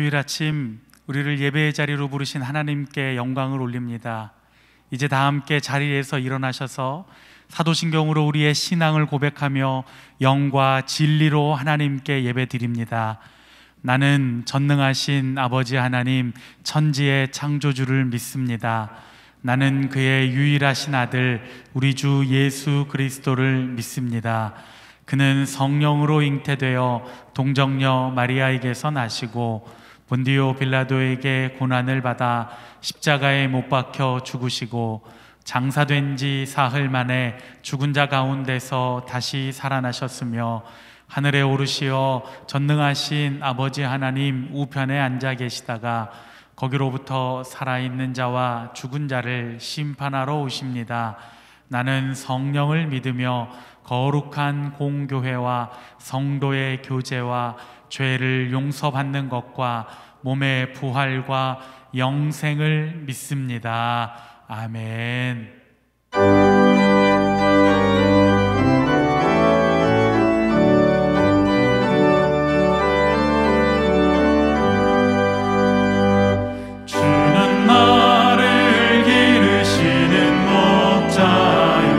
주일 아침 우리를 예배의 자리로 부르신 하나님께 영광을 올립니다. 이제 다 함께 자리에서 일어나셔서 사도신경으로 우리의 신앙을 고백하며 영과 진리로 하나님께 예배드립니다. 나는 전능하신 아버지 하나님, 천지의 창조주를 믿습니다. 나는 그의 유일하신 아들 우리 주 예수 그리스도를 믿습니다. 그는 성령으로 잉태되어 동정녀 마리아에게서 나시고 본디오 빌라도에게 고난을 받아 십자가에 못 박혀 죽으시고 장사된 지 사흘 만에 죽은 자 가운데서 다시 살아나셨으며 하늘에 오르시어 전능하신 아버지 하나님 우편에 앉아 계시다가 거기로부터 살아있는 자와 죽은 자를 심판하러 오십니다. 나는 성령을 믿으며 거룩한 공교회와 성도의 교제와 죄를 용서받는 것과 몸의 부활과 영생을 믿습니다. 아멘. 주는 나를 기르시는 목자요,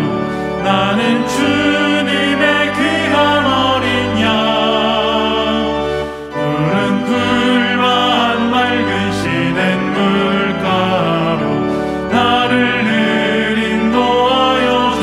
나는 주님의 귀한 어린 양. 푸른 풀밭 맑은 시냇 물가로 나를 늘 인도하여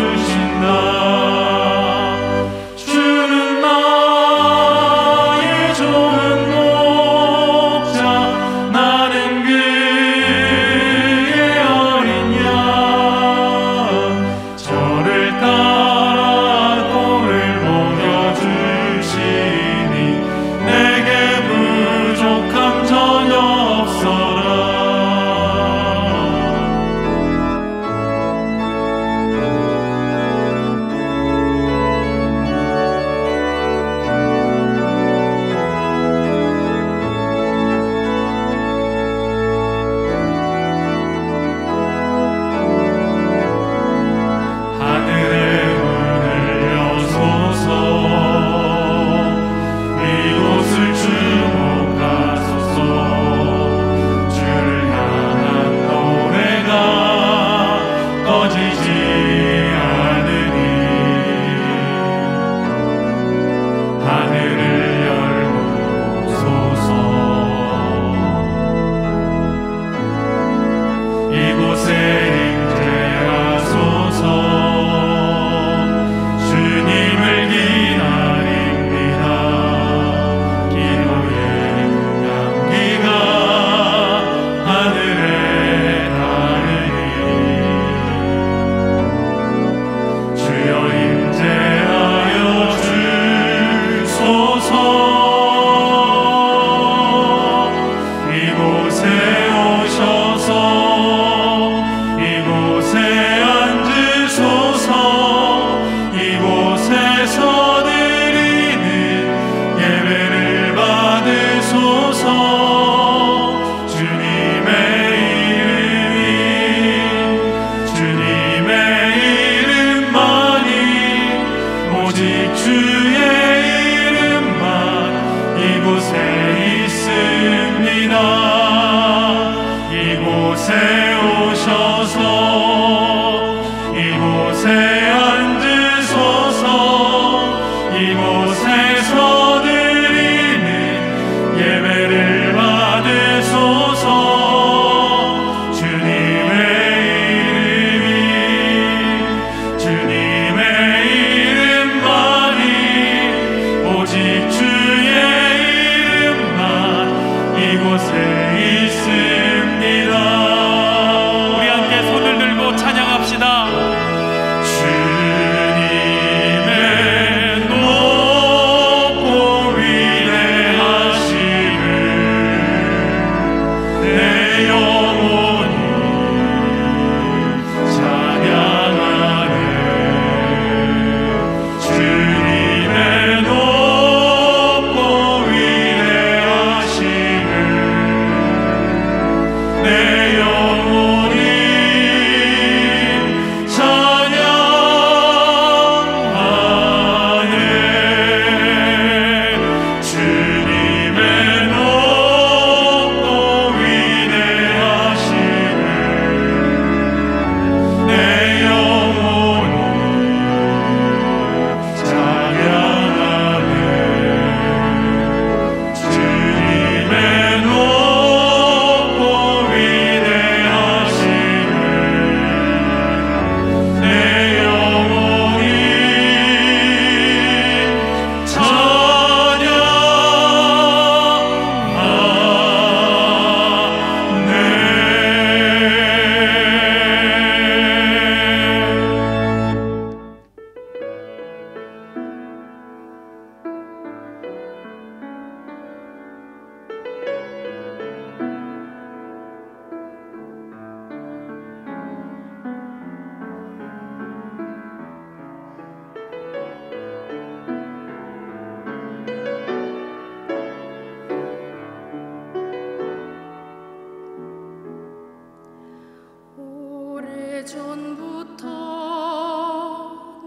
오래전부터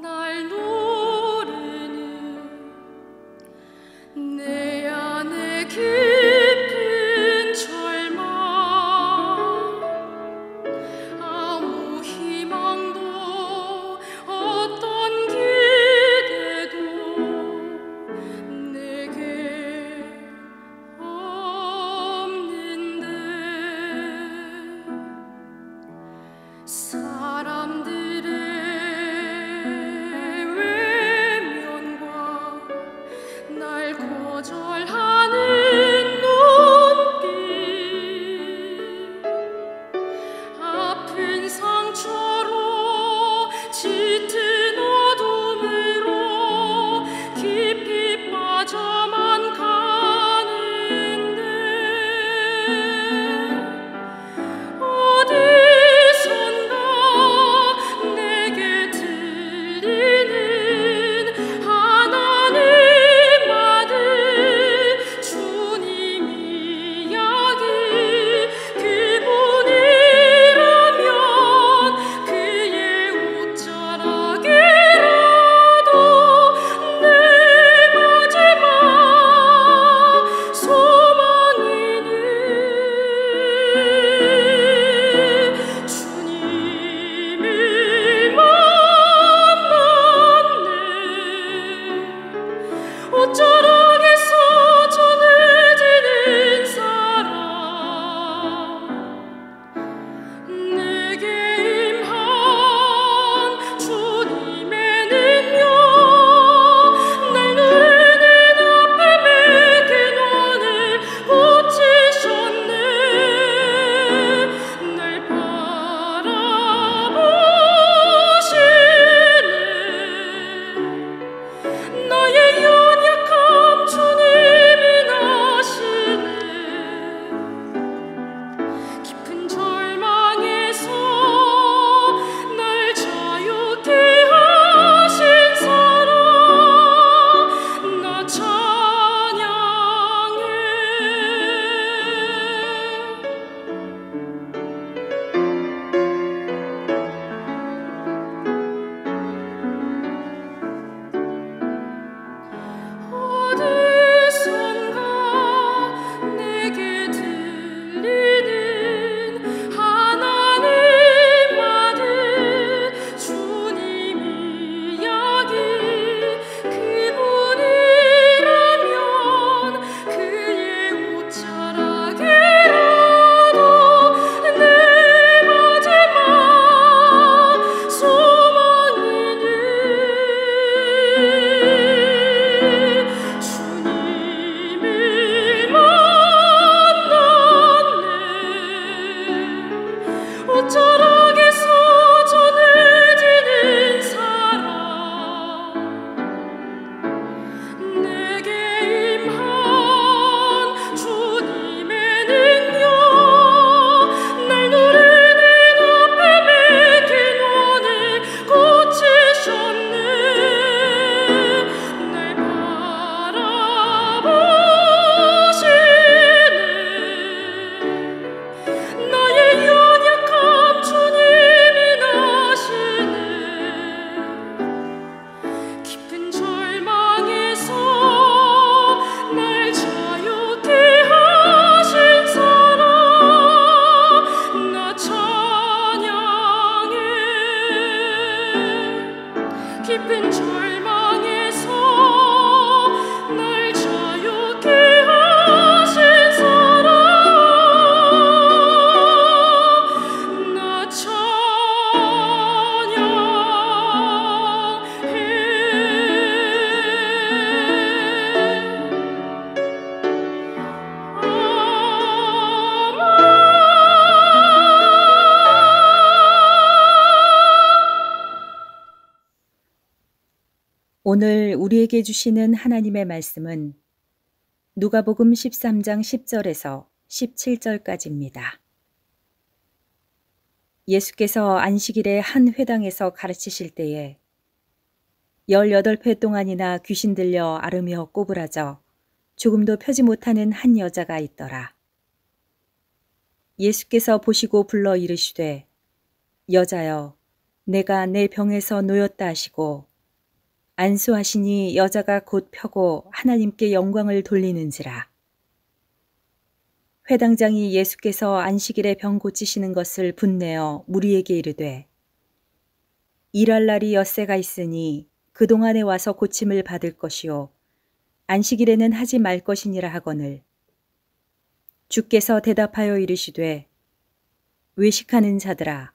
날 노르는 내 안에 깊은 절망, 아무 희망도 어떤 기대도 내게 없는데, 사람들의 외면과 날 거절하는 눈빛, 아픈 상처로 짙은 어둠으로 깊이 빠져만 가는데, 어디선가 내게 들리는 하나님 아들 주님 이야기, 그분이라면 그의 옷자락이라도 내 마지막 소망이니, 주님을 만났네. 옷자락에서 전해지는 사랑, 내게 임한 주님의 능력, 날 누르는 아픔의 근원을 고치셨네. 날 바라보시네. 나의 연약함 주님이 나시네. 깊은 절망에서 날 자유케 하신 사랑, 나 찬양해. 어디선가 내게 들리는 하나님 아들 주님 이야기, 그분이라면 그의 옷자락이라도 내 마지막 소망이니, 주님을 만났네. 옷자락에서 전해지는 사랑, 내게 임한 주님의 능력, 날 누르는 아픔의 근원을 고치셨네. 날 바라보시네. 나의 연약함 주님이 나시네. 깊은 절망에서 날 자유케 하신 사랑, 나 찬양해. 깊은 절망에서 날 자유케 하신 사랑, 나 오늘 우리에게 주시는 하나님의 말씀은 누가복음 13장 10절에서 17절까지입니다. 예수께서 안식일에 한 회당에서 가르치실 때에 18회 동안이나 귀신 들려 앓으며 꼬부라져 조금도 펴지 못하는 한 여자가 있더라. 예수께서 보시고 불러 이르시되 여자여, 내가 내 병에서 놓였다 하시고 안수하시니 여자가 곧 펴고 하나님께 영광을 돌리는지라. 회당장이 예수께서 안식일에 병 고치시는 것을 분내어 무리에게 이르되 일할 날이 엿새가 있으니 그동안에 와서 고침을 받을 것이요 안식일에는 하지 말 것이니라 하거늘 주께서 대답하여 이르시되 외식하는 자들아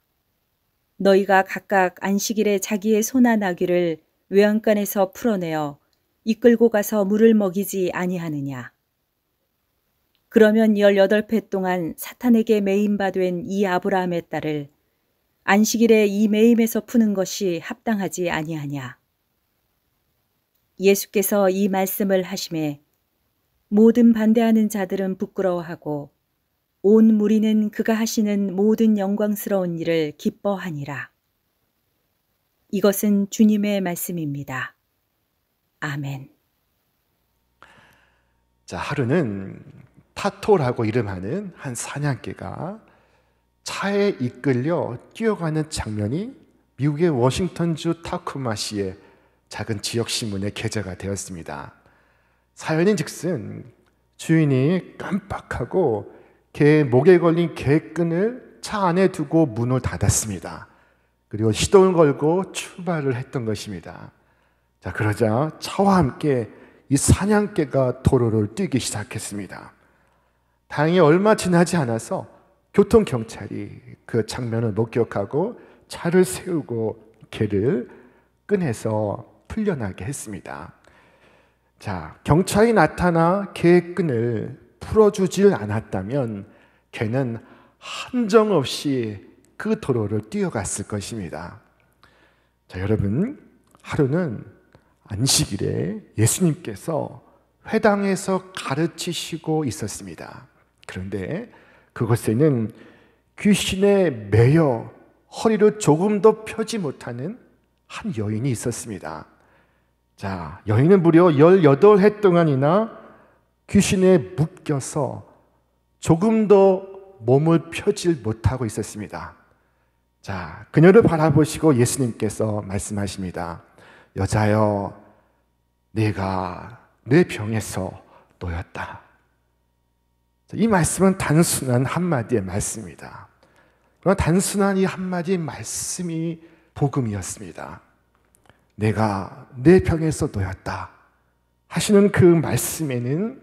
너희가 각각 안식일에 자기의 소나 나귀를 외양간에서 풀어내어 이끌고 가서 물을 먹이지 아니하느냐. 그러면 18회 동안 사탄에게 매임받은 이 아브라함의 딸을 안식일에 이 매임에서 푸는 것이 합당하지 아니하냐. 예수께서 이 말씀을 하심에 모든 반대하는 자들은 부끄러워하고 온 무리는 그가 하시는 모든 영광스러운 일을 기뻐하니라. 이것은 주님의 말씀입니다. 아멘. 자, 하루는 타토라고 이름하는 한 사냥개가 차에 이끌려 뛰어가는 장면이 미국의 워싱턴주 타쿠마시의 작은 지역신문에 게재가 되었습니다. 사연인즉슨 주인이 깜빡하고 개 목에 걸린 개끈을 차 안에 두고 문을 닫았습니다. 그리고 시동을 걸고 출발을 했던 것입니다. 자, 그러자 차와 함께 이 사냥개가 도로를 뛰기 시작했습니다. 다행히 얼마 지나지 않아서 교통경찰이 그 장면을 목격하고 차를 세우고 개를 끈에서 풀려나게 했습니다. 자, 경찰이 나타나 개의 끈을 풀어주질 않았다면 개는 한정없이 그 도로를 뛰어갔을 것입니다. 자, 여러분, 하루는 안식일에 예수님께서 회당에서 가르치시고 있었습니다. 그런데 그곳에는 귀신에 매여 허리를 조금 더 펴지 못하는 한 여인이 있었습니다. 자, 여인은 무려 18해 동안이나 귀신에 묶여서 조금 더 몸을 펴질 못하고 있었습니다. 자, 그녀를 바라보시고 예수님께서 말씀하십니다. 여자여, 네가 내 병에서 놓였다. 이 말씀은 단순한 한마디의 말씀입니다. 그러나 단순한 이 한마디의 말씀이 복음이었습니다. 내가 내 병에서 놓였다 하시는 그 말씀에는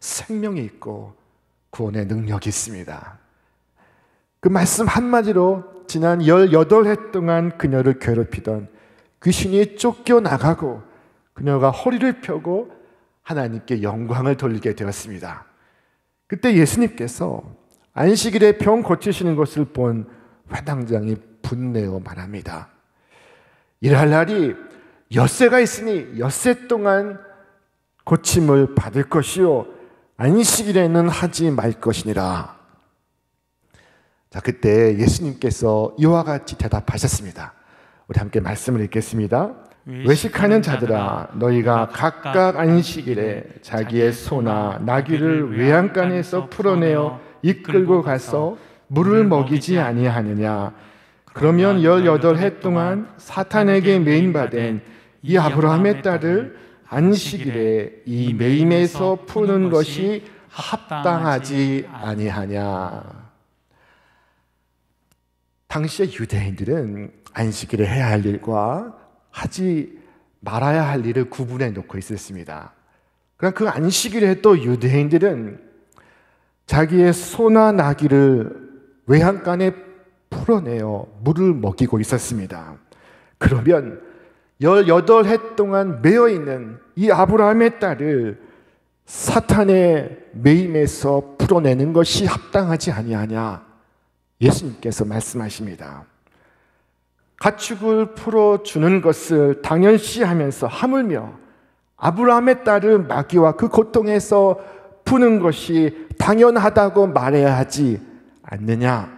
생명이 있고 구원의 능력이 있습니다. 그 말씀 한마디로 지난 18해 동안 그녀를 괴롭히던 귀신이 쫓겨나가고 그녀가 허리를 펴고 하나님께 영광을 돌리게 되었습니다. 그때 예수님께서 안식일에 병 고치시는 것을 본 회당장이 분내어 말합니다. 일할 날이 엿새가 있으니 엿새 동안 고침을 받을 것이요 안식일에는 하지 말 것이니라. 자, 그때 예수님께서 이와 같이 대답하셨습니다. 우리 함께 말씀을 읽겠습니다. 외식하는 자들아, 너희가 각각 안식일에 자기의 소나 나귀를 외양간에서 풀어내어 이끌고 가서 물을 먹이지 아니하느냐. 그러면 18해 동안 사탄에게 매임받은 이 아브라함의 딸을 안식일에 이 매임에서 푸는 것이 합당하지 아니하냐. 당시의 유대인들은 안식일에 해야 할 일과 하지 말아야 할 일을 구분해 놓고 있었습니다. 그러나 그 안식일에 또 유대인들은 자기의 소나 나귀를 외양간에 풀어내어 물을 먹이고 있었습니다. 그러면 18해 동안 매여있는 이 아브라함의 딸을 사탄의 매임에서 풀어내는 것이 합당하지 아니하냐. 예수님께서 말씀하십니다. 가축을 풀어주는 것을 당연시하면서 하물며 아브라함의 딸을 마귀와 그 고통에서 푸는 것이 당연하다고 말해야 하지 않느냐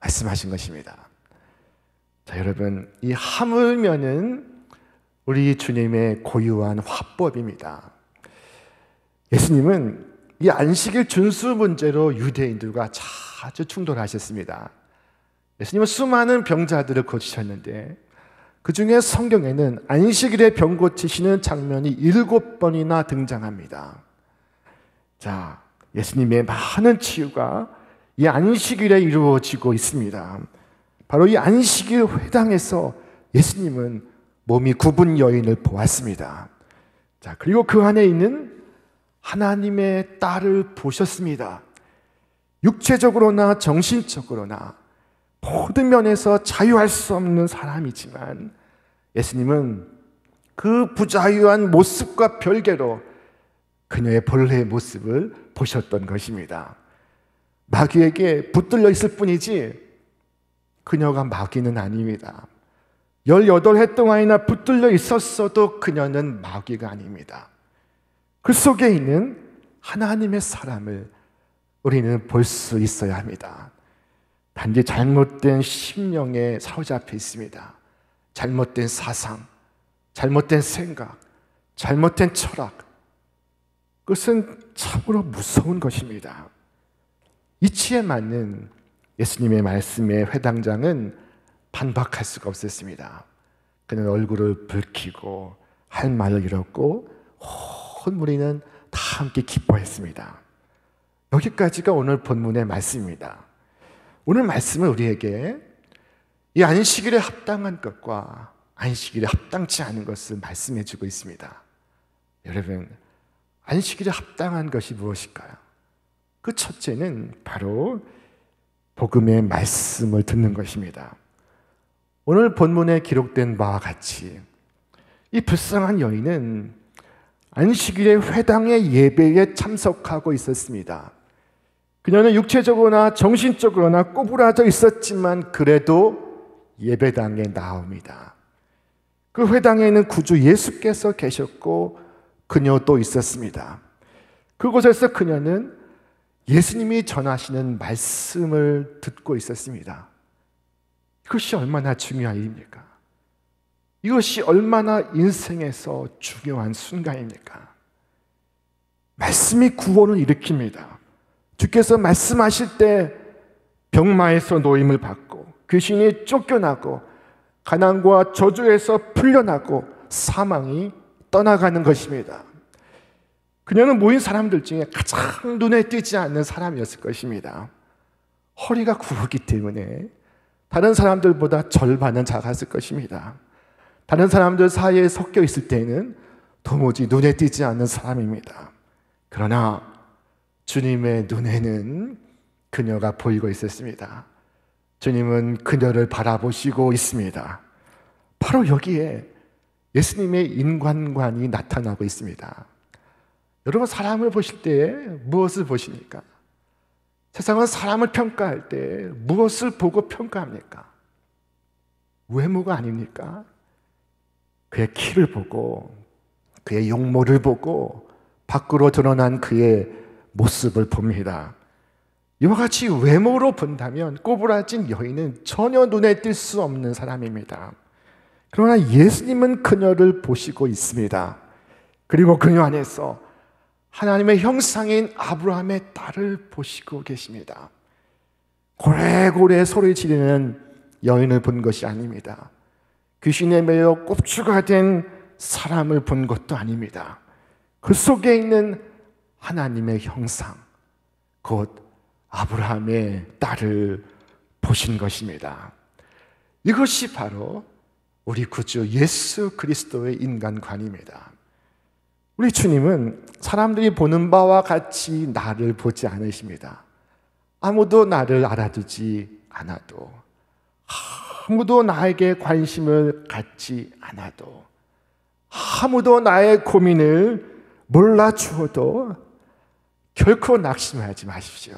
말씀하신 것입니다. 자, 여러분, 이 하물며는 우리 주님의 고유한 화법입니다. 예수님은 이 안식일 준수 문제로 유대인들과 자주 충돌하셨습니다. 예수님은 수많은 병자들을 고치셨는데 그 중에 성경에는 안식일에 병 고치시는 장면이 7번이나 등장합니다. 자, 예수님의 많은 치유가 이 안식일에 이루어지고 있습니다. 바로 이 안식일 회당에서 예수님은 몸이 굽은 여인을 보았습니다. 자, 그리고 그 안에 있는 하나님의 딸을 보셨습니다. 육체적으로나 정신적으로나 모든 면에서 자유할 수 없는 사람이지만 예수님은 그 부자유한 모습과 별개로 그녀의 본래의 모습을 보셨던 것입니다. 마귀에게 붙들려 있을 뿐이지 그녀가 마귀는 아닙니다. 18해 동안이나 붙들려 있었어도 그녀는 마귀가 아닙니다. 그 속에 있는 하나님의 사람을 우리는 볼 수 있어야 합니다. 단지 잘못된 심령에 사로잡혀 있습니다. 잘못된 사상, 잘못된 생각, 잘못된 철학, 그것은 참으로 무서운 것입니다. 이치에 맞는 예수님의 말씀의 회당장은 반박할 수가 없었습니다. 그는 얼굴을 붉히고 할 말을 잃었고 온 무리는 다 함께 기뻐했습니다. 여기까지가 오늘 본문의 말씀입니다. 오늘 말씀은 우리에게 이 안식일에 합당한 것과 안식일에 합당치 않은 것을 말씀해 주고 있습니다. 여러분, 안식일에 합당한 것이 무엇일까요? 그 첫째는 바로 복음의 말씀을 듣는 것입니다. 오늘 본문에 기록된 바와 같이 이 불쌍한 여인은 안식일의 회당의 예배에 참석하고 있었습니다. 그녀는 육체적으로나 정신적으로나 꼬부라져 있었지만 그래도 예배당에 나옵니다. 그 회당에는 구주 예수께서 계셨고 그녀도 있었습니다. 그곳에서 그녀는 예수님이 전하시는 말씀을 듣고 있었습니다. 이것이 얼마나 중요한 일입니까? 이것이 얼마나 인생에서 중요한 순간입니까? 말씀이 구원을 일으킵니다. 주께서 말씀하실 때 병마에서 노임을 받고 귀신이 쫓겨나고 가난과 저주에서 풀려나고 사망이 떠나가는 것입니다. 그녀는 모인 사람들 중에 가장 눈에 띄지 않는 사람이었을 것입니다. 허리가 굽었기 때문에 다른 사람들보다 절반은 작았을 것입니다. 다른 사람들 사이에 섞여 있을 때는 도무지 눈에 띄지 않는 사람입니다. 그러나 주님의 눈에는 그녀가 보이고 있었습니다. 주님은 그녀를 바라보시고 있습니다. 바로 여기에 예수님의 인간관이 나타나고 있습니다. 여러분, 사람을 보실 때 무엇을 보십니까? 세상은 사람을 평가할 때 무엇을 보고 평가합니까? 외모가 아닙니까? 그의 키를 보고 그의 용모를 보고 밖으로 드러난 그의 모습을 봅니다. 이와 같이 외모로 본다면 꼬부라진 여인은 전혀 눈에 띌 수 없는 사람입니다. 그러나 예수님은 그녀를 보시고 있습니다. 그리고 그녀 안에서 하나님의 형상인 아브라함의 딸을 보시고 계십니다. 고래고래 소리 지르는 여인을 본 것이 아닙니다. 귀신에 매여 꼽주가 된 사람을 본 것도 아닙니다. 그 속에 있는 하나님의 형상, 곧 아브라함의 딸을 보신 것입니다. 이것이 바로 우리 구주 예수 그리스도의 인간관입니다. 우리 주님은 사람들이 보는 바와 같이 나를 보지 않으십니다. 아무도 나를 알아두지 않아도, 아무도 나에게 관심을 갖지 않아도, 아무도 나의 고민을 몰라주어도 결코 낙심하지 마십시오.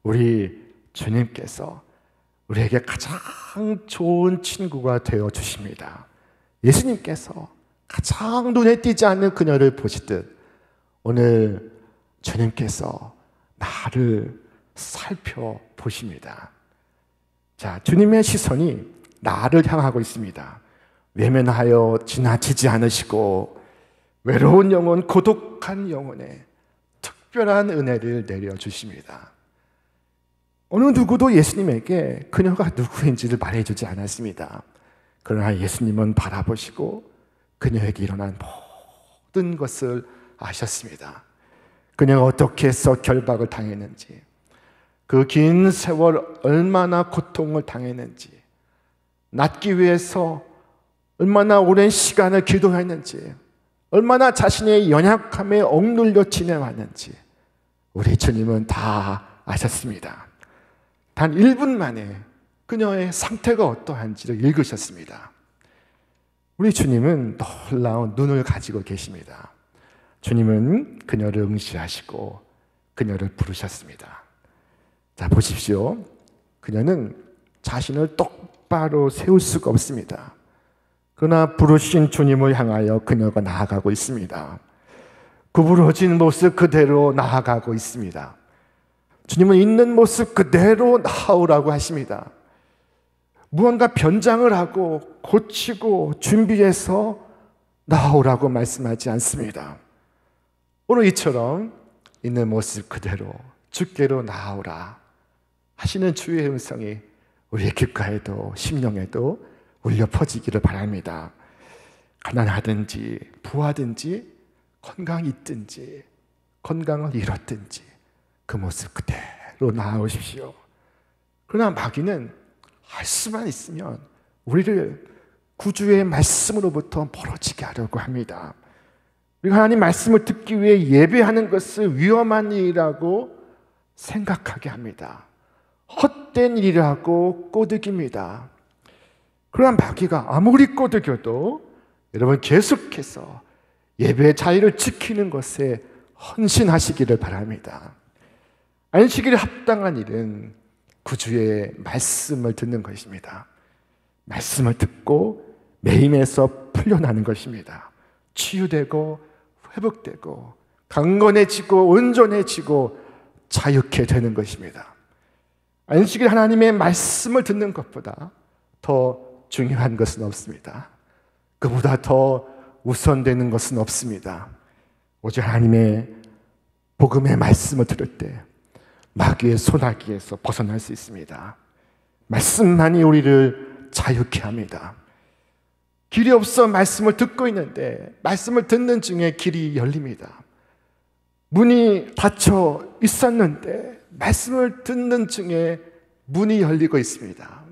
우리 주님께서 우리에게 가장 좋은 친구가 되어 주십니다. 예수님께서 가장 눈에 띄지 않는 그녀를 보시듯 오늘 주님께서 나를 살펴보십니다. 자, 주님의 시선이 나를 향하고 있습니다. 외면하여 지나치지 않으시고 외로운 영혼, 고독한 영혼에 특별한 은혜를 내려주십니다. 어느 누구도 예수님에게 그녀가 누구인지를 말해주지 않았습니다. 그러나 예수님은 바라보시고 그녀에게 일어난 모든 것을 아셨습니다. 그녀가 어떻게 해서 결박을 당했는지, 그 긴 세월 얼마나 고통을 당했는지, 낫기 위해서 얼마나 오랜 시간을 기도했는지, 얼마나 자신의 연약함에 억눌려 지내왔는지 우리 주님은 다 아셨습니다. 단 1분 만에 그녀의 상태가 어떠한지를 읽으셨습니다. 우리 주님은 놀라운 눈을 가지고 계십니다. 주님은 그녀를 응시하시고 그녀를 부르셨습니다. 자, 보십시오. 그녀는 자신을 똑바로 세울 수가 없습니다. 그러나 부르신 주님을 향하여 그녀가 나아가고 있습니다. 구부러진 모습 그대로 나아가고 있습니다. 주님은 있는 모습 그대로 나아오라고 하십니다. 무언가 변장을 하고 고치고 준비해서 나아오라고 말씀하지 않습니다. 오늘 이처럼 있는 모습 그대로 주께로 나아오라 하시는 주의 음성이 우리의 귓가에도 심령에도 울려 퍼지기를 바랍니다. 가난하든지 부하든지 건강이 있든지 건강을 잃었든지 그 모습 그대로 나아오십시오. 그러나 마귀는 할 수만 있으면 우리를 구주의 말씀으로부터 멀어지게 하려고 합니다. 우리가 하나님 말씀을 듣기 위해 예배하는 것을 위험한 일이라고 생각하게 합니다. 헛된 일이라고 꼬드깁니다. 그러나 마귀가 아무리 꼬드겨도 여러분 계속해서 예배의 자유를 지키는 것에 헌신하시기를 바랍니다. 안식일에 합당한 일은 구주의 말씀을 듣는 것입니다. 말씀을 듣고 매임에서 풀려나는 것입니다. 치유되고 회복되고 강건해지고 온전해지고 자유케 되는 것입니다. 안식일 하나님의 말씀을 듣는 것보다 더 중요한 것은 없습니다. 그보다 더 우선되는 것은 없습니다. 오직 하나님의 복음의 말씀을 들을 때 마귀의 손아귀에서 벗어날 수 있습니다. 말씀만이 우리를 자유케 합니다. 길이 없어 말씀을 듣고 있는데 말씀을 듣는 중에 길이 열립니다. 문이 닫혀 있었는데 말씀을 듣는 중에 문이 열리고 있습니다.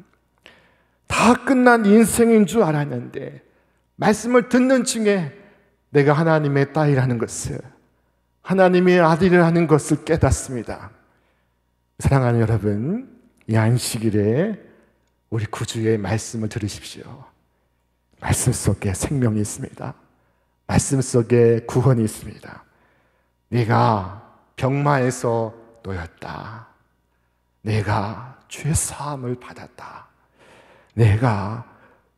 다 끝난 인생인 줄 알았는데 말씀을 듣는 중에 내가 하나님의 딸이라는 것을, 하나님의 아들이라는 것을 깨닫습니다. 사랑하는 여러분, 이 안식일에 우리 구주의 말씀을 들으십시오. 말씀 속에 생명이 있습니다. 말씀 속에 구원이 있습니다. 내가 병마에서 놓였다. 내가 죄 사함을 받았다. 내가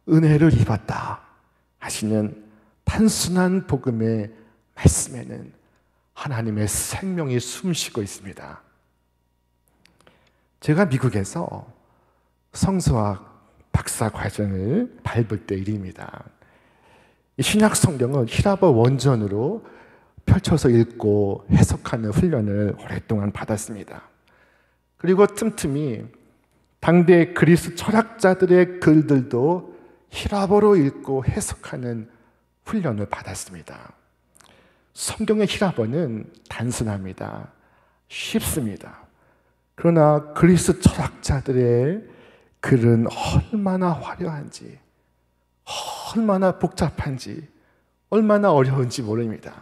은혜를 입었다 하시는 단순한 복음의 말씀에는 하나님의 생명이 숨쉬고 있습니다. 제가 미국에서 성서학 박사 과정을 밟을 때 일입니다. 신약 성경은 히라버 원전으로 펼쳐서 읽고 해석하는 훈련을 오랫동안 받았습니다. 그리고 틈틈이 당대 그리스 철학자들의 글들도 히라버로 읽고 해석하는 훈련을 받았습니다. 성경의 히라버는 단순합니다. 쉽습니다. 그러나 그리스 철학자들의 글은 얼마나 화려한지, 얼마나 복잡한지, 얼마나 어려운지 모릅니다.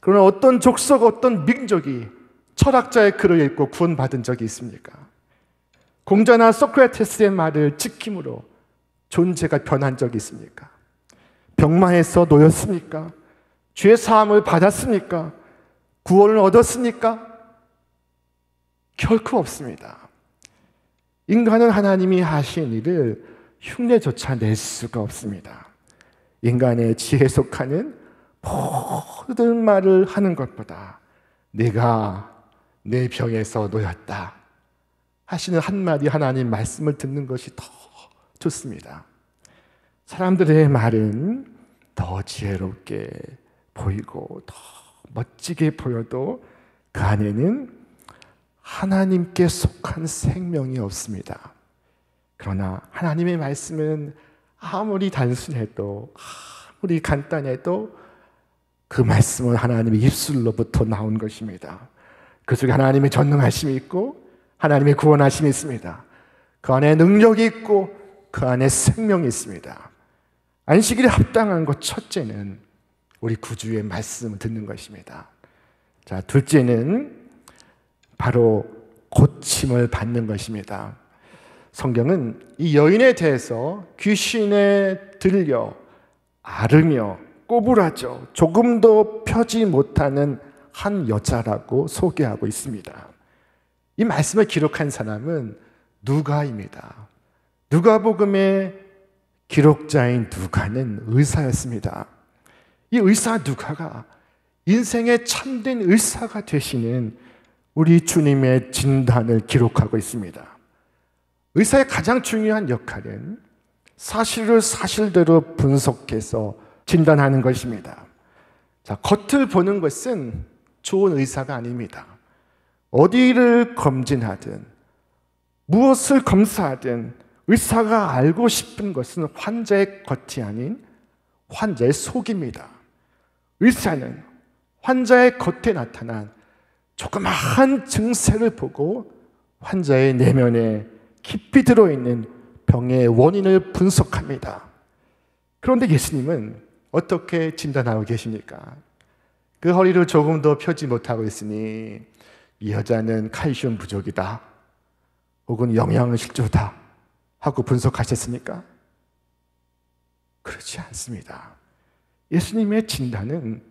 그러나 어떤 족속, 어떤 민족이 철학자의 글을 읽고 구원받은 적이 있습니까? 공자나 소크라테스의 말을 지킴으로 존재가 변한 적이 있습니까? 병마에서 놓였습니까? 죄 사함을 받았습니까? 구원을 얻었습니까? 결코 없습니다. 인간은 하나님이 하신 일을 흉내조차 낼 수가 없습니다. 인간의 지혜 속하는 모든 말을 하는 것보다 내가 내 병에서 놓였다 하시는 한마디 하나님 말씀을 듣는 것이 더 좋습니다. 사람들의 말은 더 지혜롭게 보이고 더 멋지게 보여도 그 안에는 하나님께 속한 생명이 없습니다. 그러나 하나님의 말씀은 아무리 단순해도, 아무리 간단해도 그 말씀은 하나님의 입술로부터 나온 것입니다. 그 속에 하나님의 전능하심이 있고 하나님의 구원하심이 있습니다. 그 안에 능력이 있고 그 안에 생명이 있습니다. 안식일에 합당한 것 첫째는 우리 구주의 말씀을 듣는 것입니다. 자, 둘째는 바로 고침을 받는 것입니다. 성경은 이 여인에 대해서 귀신에 들려 앓으며 꼬부라져 조금도 펴지 못하는 한 여자라고 소개하고 있습니다. 이 말씀을 기록한 사람은 누가입니다. 누가복음의 기록자인 누가는 의사였습니다. 이 의사 누가가 인생의 참된 의사가 되시는 우리 주님의 진단을 기록하고 있습니다. 의사의 가장 중요한 역할은 사실을 사실대로 분석해서 진단하는 것입니다. 자, 겉을 보는 것은 좋은 의사가 아닙니다. 어디를 검진하든 무엇을 검사하든 의사가 알고 싶은 것은 환자의 겉이 아닌 환자의 속입니다. 의사는 환자의 겉에 나타난 조그마한 증세를 보고 환자의 내면에 깊이 들어있는 병의 원인을 분석합니다. 그런데 예수님은 어떻게 진단하고 계십니까? 그 허리를 조금 더 펴지 못하고 있으니 이 여자는 칼슘 부족이다 혹은 영양실조다 하고 분석하셨습니까? 그렇지 않습니다. 예수님의 진단은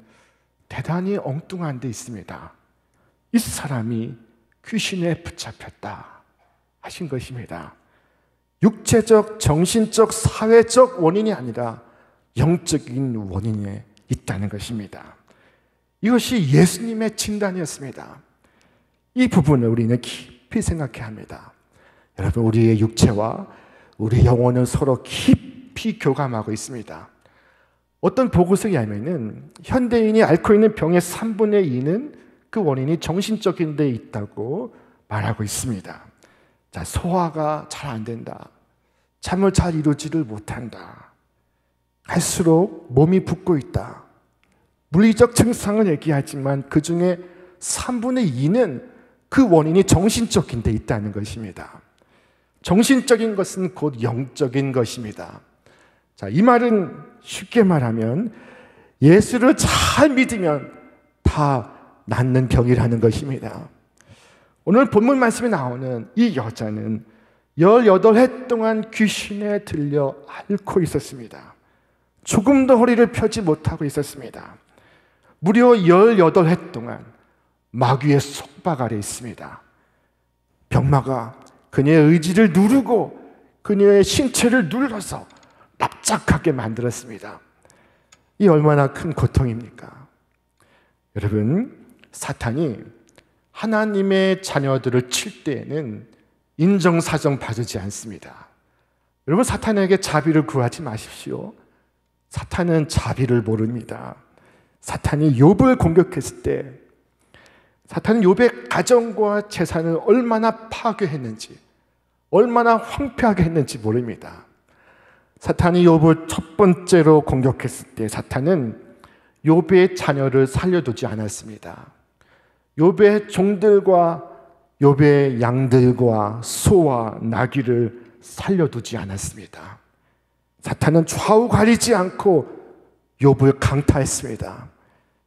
대단히 엉뚱한 데 있습니다. 이 사람이 귀신에 붙잡혔다 하신 것입니다. 육체적, 정신적, 사회적 원인이 아니라 영적인 원인에 있다는 것입니다. 이것이 예수님의 진단이었습니다. 이 부분을 우리는 깊이 생각해야 합니다. 여러분, 우리의 육체와 우리 영혼은 서로 깊이 교감하고 있습니다. 어떤 보고서에 의하면 현대인이 앓고 있는 병의 3분의 2는 그 원인이 정신적인 데 있다고 말하고 있습니다. 자, 소화가 잘 안 된다, 잠을 잘 이루지를 못한다, 갈수록 몸이 붓고 있다, 물리적 증상을 얘기하지만 그 중에 3분의 2는 그 원인이 정신적인 데 있다는 것입니다. 정신적인 것은 곧 영적인 것입니다. 자, 이 말은 쉽게 말하면 예수를 잘 믿으면 다 낫는 병이라는 것입니다. 오늘 본문 말씀에 나오는 이 여자는 18해 동안 귀신에 들려 앓고 있었습니다. 조금도 허리를 펴지 못하고 있었습니다. 무려 18해 동안 마귀의 속박 아래 있습니다. 병마가 그녀의 의지를 누르고 그녀의 신체를 눌러서 납작하게 만들었습니다. 이 얼마나 큰 고통입니까? 여러분, 사탄이 하나님의 자녀들을 칠 때에는 인정사정 받지 않습니다. 여러분, 사탄에게 자비를 구하지 마십시오. 사탄은 자비를 모릅니다. 사탄이 욥을 공격했을 때 사탄은 욥의 가정과 재산을 얼마나 파괴했는지, 얼마나 황폐하게 했는지 모릅니다. 사탄이 욥을 첫 번째로 공격했을 때 사탄은 욥의 자녀를 살려두지 않았습니다. 욥의 종들과 욥의 양들과 소와 나귀를 살려두지 않았습니다. 사탄은 좌우 가리지 않고 욥을 강타했습니다.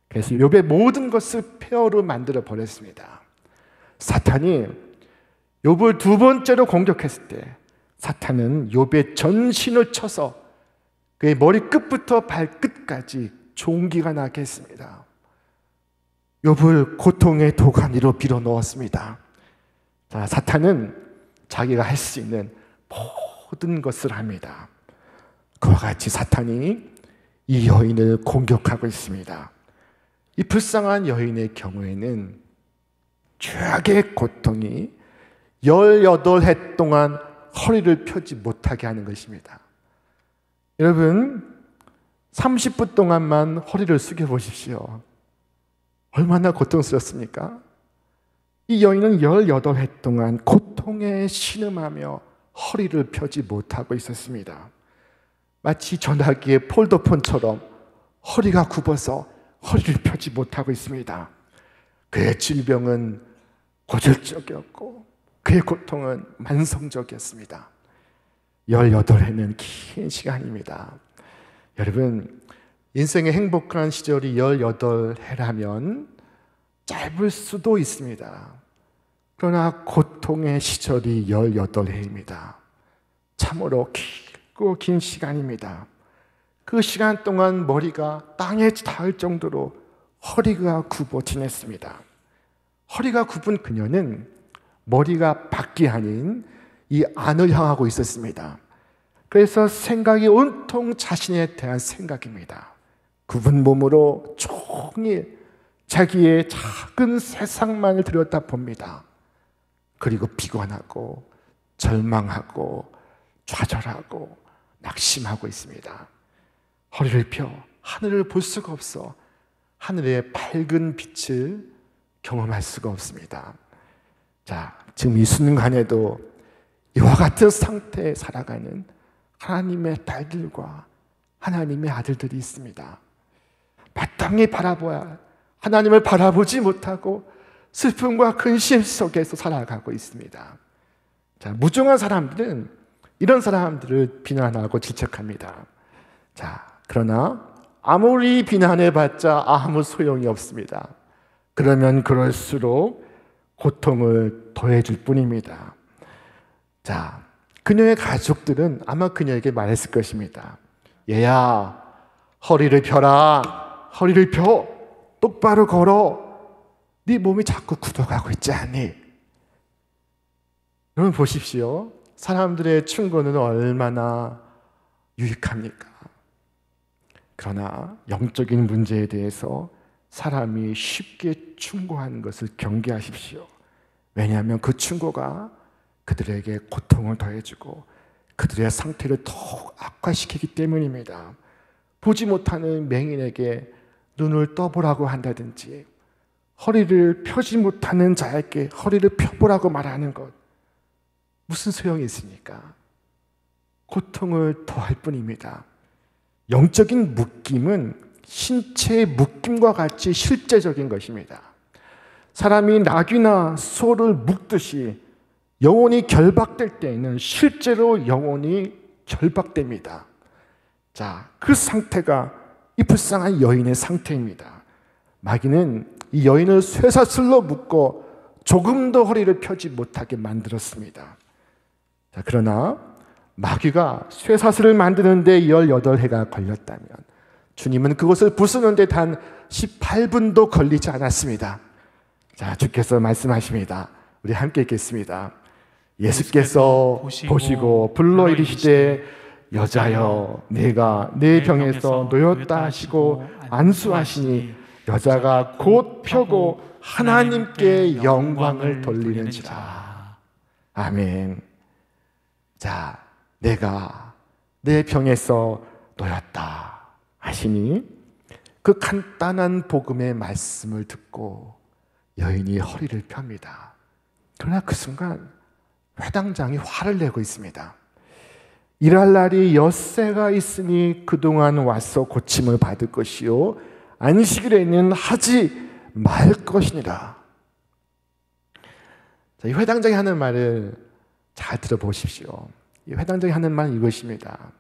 그래서 욥의 모든 것을 폐허로 만들어 버렸습니다. 사탄이 욥을 두 번째로 공격했을 때 사탄은 욥의 전신을 쳐서 그의 머리 끝부터 발끝까지 종기가 나게 했습니다. 욥을 고통의 도가니로 빌어 넣었습니다. 자, 사탄은 자기가 할 수 있는 모든 것을 합니다. 그와 같이 사탄이 이 여인을 공격하고 있습니다. 이 불쌍한 여인의 경우에는 죄악의 고통이 18해 동안 허리를 펴지 못하게 하는 것입니다. 여러분, 30분 동안만 허리를 숙여 보십시오. 얼마나 고통스럽습니까? 이 여인은 18해 동안 고통에 신음하며 허리를 펴지 못하고 있었습니다. 마치 전화기의 폴더폰처럼 허리가 굽어서 허리를 펴지 못하고 있습니다. 그의 질병은 고질적이었고 그의 고통은 만성적이었습니다. 18해는 긴 시간입니다. 여러분, 인생의 행복한 시절이 18해라면 짧을 수도 있습니다. 그러나 고통의 시절이 18해입니다. 참으로 길고 긴 시간입니다. 그 시간 동안 머리가 땅에 닿을 정도로 허리가 굽어 지냈습니다. 허리가 굽은 그녀는 머리가 밖이 아닌 이 안을 향하고 있었습니다. 그래서 생각이 온통 자신에 대한 생각입니다. 굽은 몸으로 종일 자기의 작은 세상만을 들여다봅니다. 그리고 피곤하고 절망하고 좌절하고 낙심하고 있습니다. 허리를 펴 하늘을 볼 수가 없어 하늘의 밝은 빛을 경험할 수가 없습니다. 자, 지금 이 순간에도 이와 같은 상태에 살아가는 하나님의 딸들과 하나님의 아들들이 있습니다. 마땅히 바라보아 하나님을 바라보지 못하고 슬픔과 근심 속에서 살아가고 있습니다. 자, 무정한 사람들은 이런 사람들을 비난하고 질책합니다. 자, 그러나 아무리 비난해봤자 아무 소용이 없습니다. 그러면 그럴수록 고통을 더해줄 뿐입니다. 자, 그녀의 가족들은 아마 그녀에게 말했을 것입니다. 얘야, 허리를 펴라. 허리를 펴. 똑바로 걸어. 네 몸이 자꾸 굳어가고 있지 않니? 여러분 보십시오. 사람들의 충고는 얼마나 유익합니까? 그러나 영적인 문제에 대해서 사람이 쉽게 충고하는 것을 경계하십시오. 왜냐하면 그 충고가 그들에게 고통을 더해주고 그들의 상태를 더욱 악화시키기 때문입니다. 보지 못하는 맹인에게 눈을 떠보라고 한다든지 허리를 펴지 못하는 자에게 허리를 펴보라고 말하는 것, 무슨 소용이 있습니까? 고통을 더할 뿐입니다. 영적인 묶임은 신체의 묶임과 같이 실제적인 것입니다. 사람이 나귀나 소를 묶듯이 영혼이 결박될 때에는 실제로 영혼이 결박됩니다. 자, 그 상태가 이 불쌍한 여인의 상태입니다. 마귀는 이 여인을 쇠사슬로 묶어 조금 더 허리를 펴지 못하게 만들었습니다. 자, 그러나 마귀가 쇠사슬을 만드는데 18해가 걸렸다면 주님은 그것을 부수는데 단 18분도 걸리지 않았습니다. 자, 주께서 말씀하십니다. 우리 함께 읽겠습니다. 예수께서 보시고 불러 이르시되 여자여 내가 내 병에서 놓였다 하시고 안수하시니 여자가 곧 펴고 하나님께 영광을 돌리는지라. 아멘. 자, 내가 내 병에서 놓였다 하시니 그 간단한 복음의 말씀을 듣고 여인이 허리를 펴니다. 그러나 그 순간 회당장이 화를 내고 있습니다. 일할 날이 엿새가 있으니 그동안 와서 고침을 받을 것이요 안식일에는 하지 말 것이니라. 자, 이 회당장이 하는 말을 잘 들어보십시오. 이 회당장이 하는 말은 이것입니다.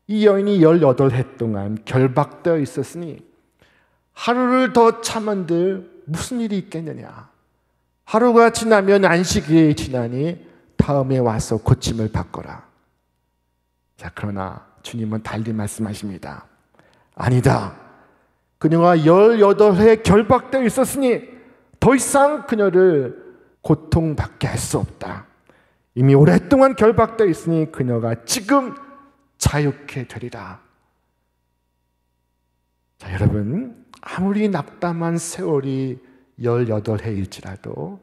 이 여인이 18해 동안 결박되어 있었으니 하루를 더 참은들 무슨 일이 있겠느냐. 하루가 지나면 안식일이 지나니 다음에 와서 고침을 받거라. 자, 그러나 주님은 달리 말씀하십니다. 아니다. 그녀가 18해 결박되어 있었으니 더 이상 그녀를 고통받게 할 수 없다. 이미 오랫동안 결박되어 있으니 그녀가 지금 자유케 되리라. 자, 여러분, 아무리 낙담한 세월이 18해일지라도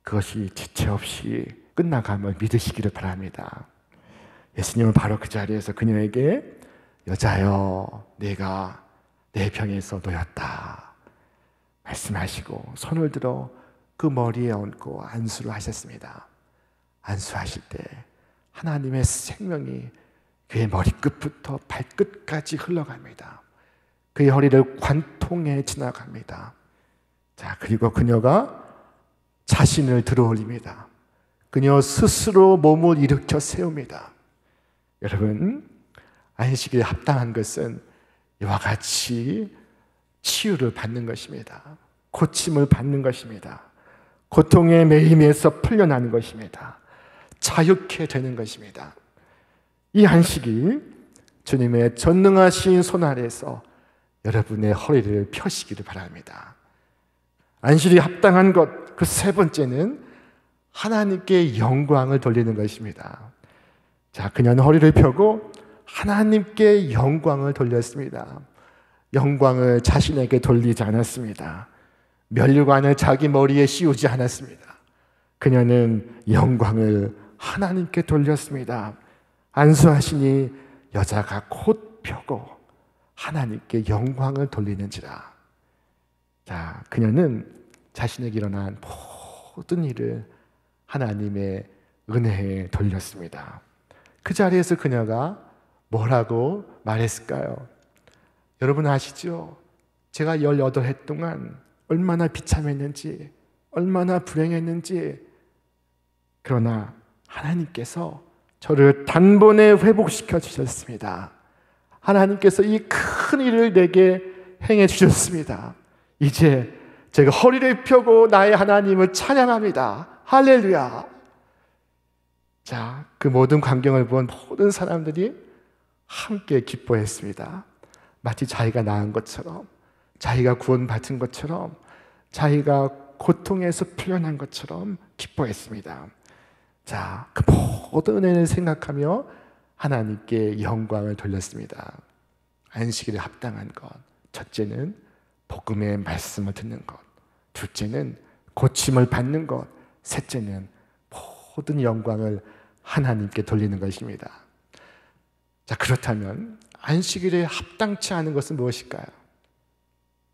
그것이 지체 없이 끝나감을 믿으시기를 바랍니다. 예수님은 바로 그 자리에서 그녀에게 여자여 내가 내 병에서 놓였다 말씀하시고 손을 들어 그 머리에 얹고 안수를 하셨습니다. 안수하실 때 하나님의 생명이 그의 머리끝부터 발끝까지 흘러갑니다. 그의 허리를 관통해 지나갑니다. 자, 그리고 그녀가 자신을 들어올립니다. 그녀 스스로 몸을 일으켜 세웁니다. 여러분, 안식일에 합당한 것은 이와 같이 치유를 받는 것입니다. 고침을 받는 것입니다. 고통의 매임에서 풀려나는 것입니다. 자유케 되는 것입니다. 이 안식이 주님의 전능하신 손 아래에서 여러분의 허리를 펴시기를 바랍니다. 안식일에 합당한 것, 그 세 번째는 하나님께 영광을 돌리는 것입니다. 자, 그녀는 허리를 펴고 하나님께 영광을 돌렸습니다. 영광을 자신에게 돌리지 않았습니다. 면류관을 자기 머리에 씌우지 않았습니다. 그녀는 영광을 하나님께 돌렸습니다. 안수하시니 여자가 곧 펴고 하나님께 영광을 돌리는지라. 자, 그녀는 자신에게 일어난 모든 일을 하나님의 은혜에 돌렸습니다. 그 자리에서 그녀가 뭐라고 말했을까요? 여러분 아시죠? 제가 18해 동안 얼마나 비참했는지, 얼마나 불행했는지, 그러나 하나님께서 저를 단번에 회복시켜 주셨습니다. 하나님께서 이 큰 일을 내게 행해 주셨습니다. 이제 제가 허리를 펴고 나의 하나님을 찬양합니다. 할렐루야. 자, 그 모든 광경을 본 모든 사람들이 함께 기뻐했습니다. 마치 자기가 나은 것처럼, 자기가 구원받은 것처럼, 자기가 고통에서 풀려난 것처럼 기뻐했습니다. 자, 그 모든 은혜를 생각하며 하나님께 영광을 돌렸습니다. 안식일에 합당한 것, 첫째는 복음의 말씀을 듣는 것, 둘째는 고침을 받는 것, 셋째는 모든 영광을 하나님께 돌리는 것입니다. 자, 그렇다면 안식일에 합당치 않은 것은 무엇일까요?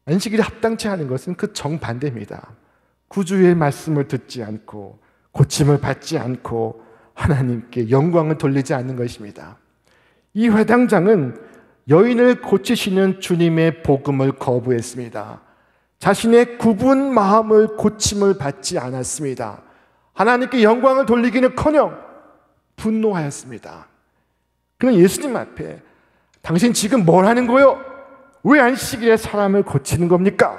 안식일에 합당치 않은 것은 그 정반대입니다. 구주의 말씀을 듣지 않고 고침을 받지 않고 하나님께 영광을 돌리지 않는 것입니다. 이 회당장은 여인을 고치시는 주님의 복음을 거부했습니다. 자신의 굽은 마음을 고침을 받지 않았습니다. 하나님께 영광을 돌리기는커녕 분노하였습니다. 그는 예수님 앞에 당신 지금 뭘 하는 거요? 왜 안식일에 사람을 고치는 겁니까?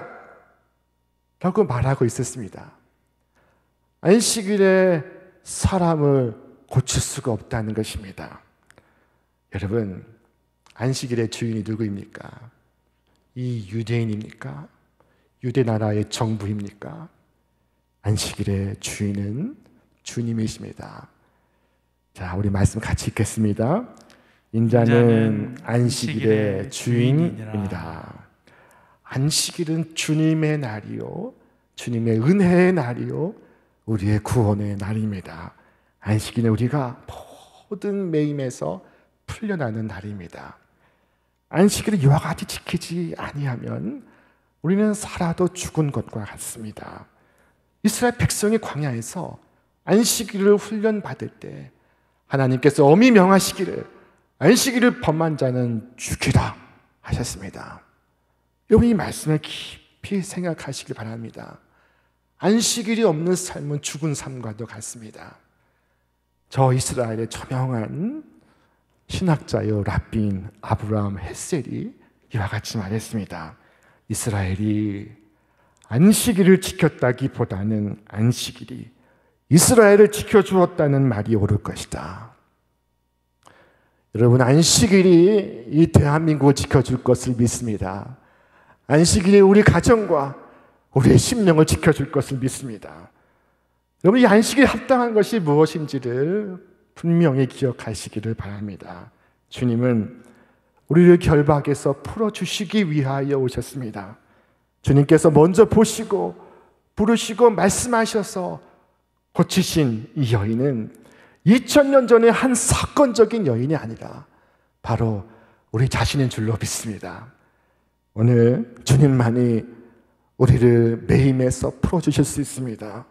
라고 말하고 있었습니다. 안식일에 사람을 고칠 수가 없다는 것입니다. 여러분, 안식일의 주인이 누구입니까? 이 유대인입니까? 유대 나라의 정부입니까? 안식일의 주인은 주님이십니다. 자, 우리 말씀 같이 읽겠습니다. 인자는 안식일의 주인입니다. 안식일은 주님의 날이요, 주님의 은혜의 날이요, 우리의 구원의 날입니다. 안식일은 우리가 모든 매임에서 풀려나는 날입니다. 안식일을 이와 같이 지키지 아니하면 우리는 살아도 죽은 것과 같습니다. 이스라엘 백성이 광야에서 안식일을 훈련받을 때 하나님께서 엄히 명하시기를 안식일을 범한 자는 죽이라 하셨습니다. 여러분, 이 말씀을 깊이 생각하시길 바랍니다. 안식일이 없는 삶은 죽은 삶과도 같습니다. 저 이스라엘의 저명한 신학자요 라빈 아브라함 헬셀이 이와 같이 말했습니다. 이스라엘이 안식일을 지켰다기보다는 안식일이 이스라엘을 지켜주었다는 말이 옳을 것이다. 여러분, 안식일이 이 대한민국을 지켜줄 것을 믿습니다. 안식일이 우리 가정과 우리의 심령을 지켜줄 것을 믿습니다. 여러분, 이 안식일에 합당한 것이 무엇인지를 분명히 기억하시기를 바랍니다. 주님은 우리를 결박에서 풀어주시기 위하여 오셨습니다. 주님께서 먼저 보시고 부르시고 말씀하셔서 고치신 이 여인은 2000년 전에 한 사건적인 여인이 아니라 바로 우리 자신인 줄로 믿습니다. 오늘 주님만이 우리를 매임에서 풀어주실 수 있습니다.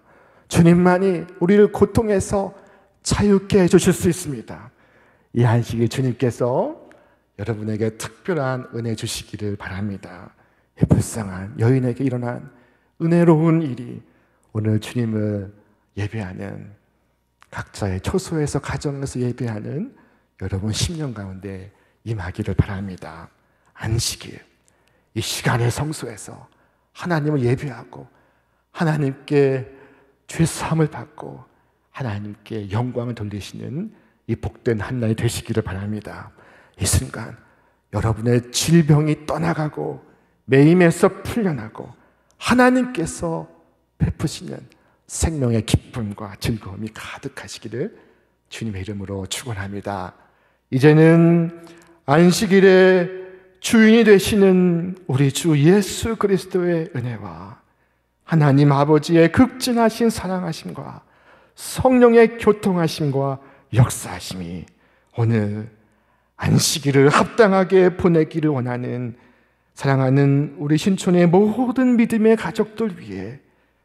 주님만이 우리를 고통에서 자유케 해주실 수 있습니다. 이 안식일 주님께서 여러분에게 특별한 은혜 주시기를 바랍니다. 이 불쌍한 여인에게 일어난 은혜로운 일이 오늘 주님을 예배하는 각자의 초소에서 가정에서 예배하는 여러분 심령 가운데 임하기를 바랍니다. 안식일, 이 시간의 성소에서 하나님을 예배하고 하나님께 죄사함을 받고 하나님께 영광을 돌리시는 이 복된 한 날이 되시기를 바랍니다. 이 순간 여러분의 질병이 떠나가고 매임에서 풀려나고 하나님께서 베푸시는 생명의 기쁨과 즐거움이 가득하시기를 주님의 이름으로 축원합니다. 이제는 안식일의 주인이 되시는 우리 주 예수 그리스도의 은혜와 하나님 아버지의 극진하신 사랑하심과 성령의 교통하심과 역사하심이 오늘 안식일을 합당하게 보내기를 원하는 사랑하는 우리 신촌의 모든 믿음의 가족들 위해,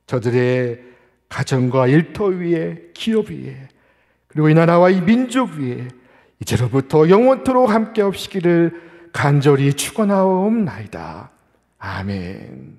저들의 가정과 일터 위에, 기업 위에, 그리고 이 나라와 이 민족 위에 이제로부터 영원토록 함께 없시기를 간절히 축원하옵나이다. 아멘.